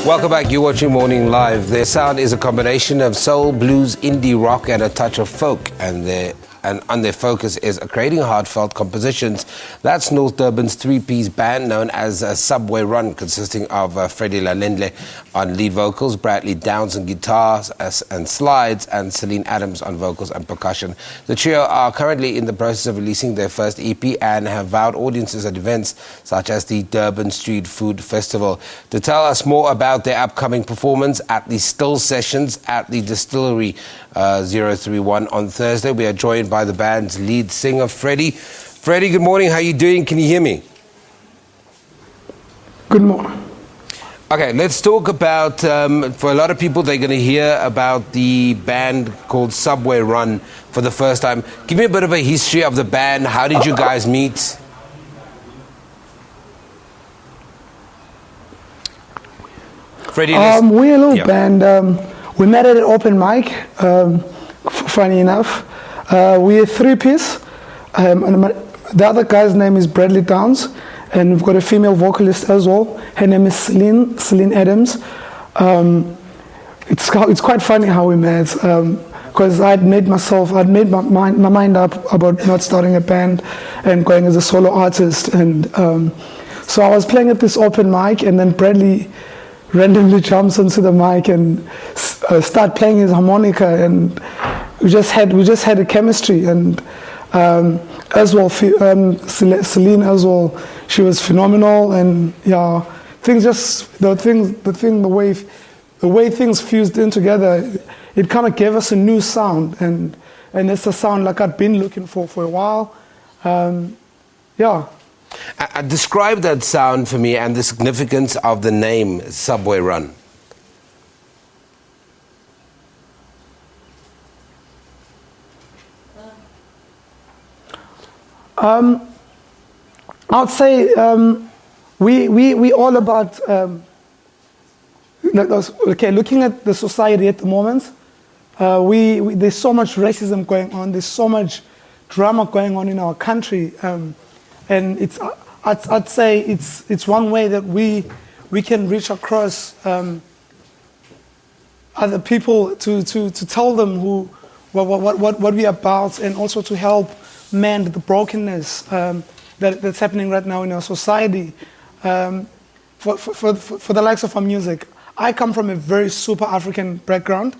Welcome back. You're watching Morning Live. Their sound is a combination of soul, blues, indie rock, and a touch of folk. And on their focus is creating heartfelt compositions. That's North Durban's three-piece band known as Subway Run, consisting of Freddy Lalendle on lead vocals, Bradley Downs on guitars and slides, and Celene Adams on vocals and percussion. The trio are currently in the process of releasing their first EP and have vowed audiences at events such as the Durban Street Food Festival. To tell us more about their upcoming performance at the Still Sessions at the Distillery 031 on Thursday, we are joined by the band's lead singer, Freddy. Freddy, good morning. How are you doing? Can you hear me? Good morning. Okay, let's talk about, for a lot of people, they're going to hear about the band called Subway Run for the first time. Give me a bit of a history of the band. How did you guys meet? Freddy, we're a little band. We met at an open mic, funny enough. We're a three-piece. And the other guy's name is Bradley Downs, and we've got a female vocalist as well. Her name is Celene Adams. It's quite funny how we met, because I'd made my mind up about not starting a band and going as a solo artist. And so I was playing at this open mic, and then Bradley randomly jumps onto the mic and start playing his harmonica, and we just had a chemistry. And as well, Celene as well, she was phenomenal. And yeah, the way things fused in together, it kind of gave us a new sound, and it's a sound like I'd been looking for a while. Yeah. Describe that sound for me and the significance of the name Subway Run. I'd say we all about looking at the society at the moment. There's so much racism going on. There's so much drama going on in our country. And I'd say it's one way that we can reach across other people to tell them what we're about, and also to help mend the brokenness that's happening right now in our society. For the likes of our music, I come from a very super African background,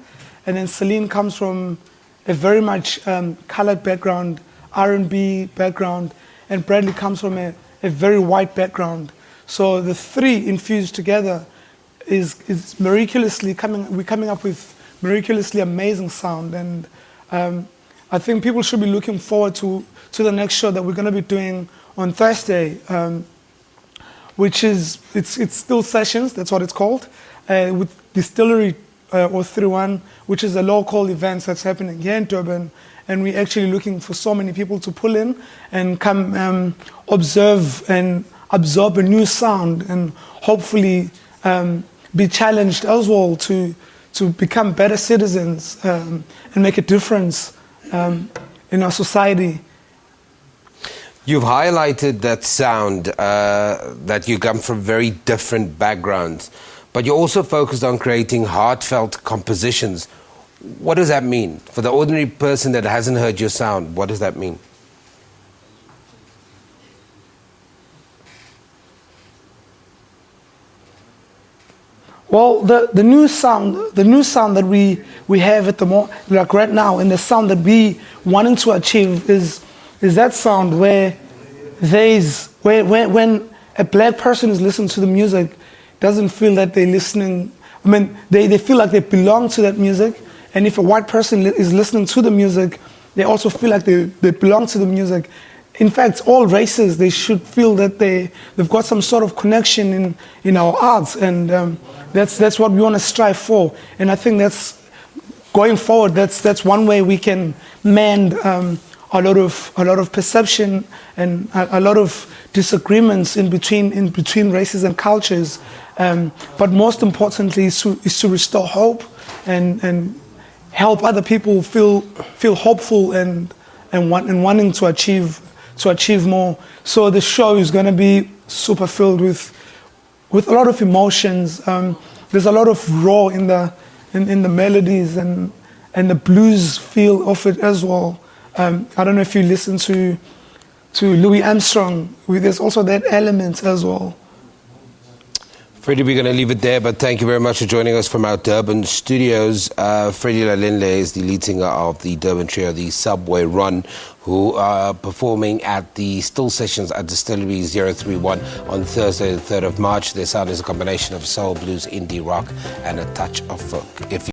and then Celene comes from a very much colored background, R&B background, and Bradley comes from a very white background. So the three infused together is miraculously we're coming up with miraculously amazing sound. And I think people should be looking forward to the next show that we're going to be doing on Thursday, which is, it's Still Sessions, that's what it's called, with Distillery 031, which is a local event that's happening here in Durban. And we're actually looking for so many people to pull in and come observe and absorb a new sound, and hopefully be challenged as well to become better citizens and make a difference in our society. You've highlighted that sound, that you come from very different backgrounds, but you're also focused on creating heartfelt compositions. What does that mean? For the ordinary person that hasn't heard your sound, what does that mean? Well, the new sound that we have at the moment, like right now, and the sound that we wanting to achieve is that sound where when a black person is listening to the music, doesn't feel that they're listening. I mean, they feel like they belong to that music. And if a white person is listening to the music, they also feel like they belong to the music. In fact, all races, they should feel that they've got some sort of connection in our arts, and that's what we want to strive for. And I think that's going forward. That's one way we can mend a lot of perception and a lot of disagreements in between races and cultures. But most importantly, is to restore hope and help other people feel hopeful and wanting to achieve to achieve more. So the show is going to be super filled with a lot of emotions. There's a lot of raw in the melodies and the blues feel of it as well. I don't know if you listen to Louis Armstrong. There's also that element as well. Freddie, we're going to leave it there, but thank you very much for joining us from our Durban studios. Freddy Lalendle is the lead singer of the Durban trio, the Subway Run, who are performing at the Still Sessions at Distillery 031 on Thursday, the 3rd of March. Their sound is a combination of soul, blues, indie rock, and a touch of folk.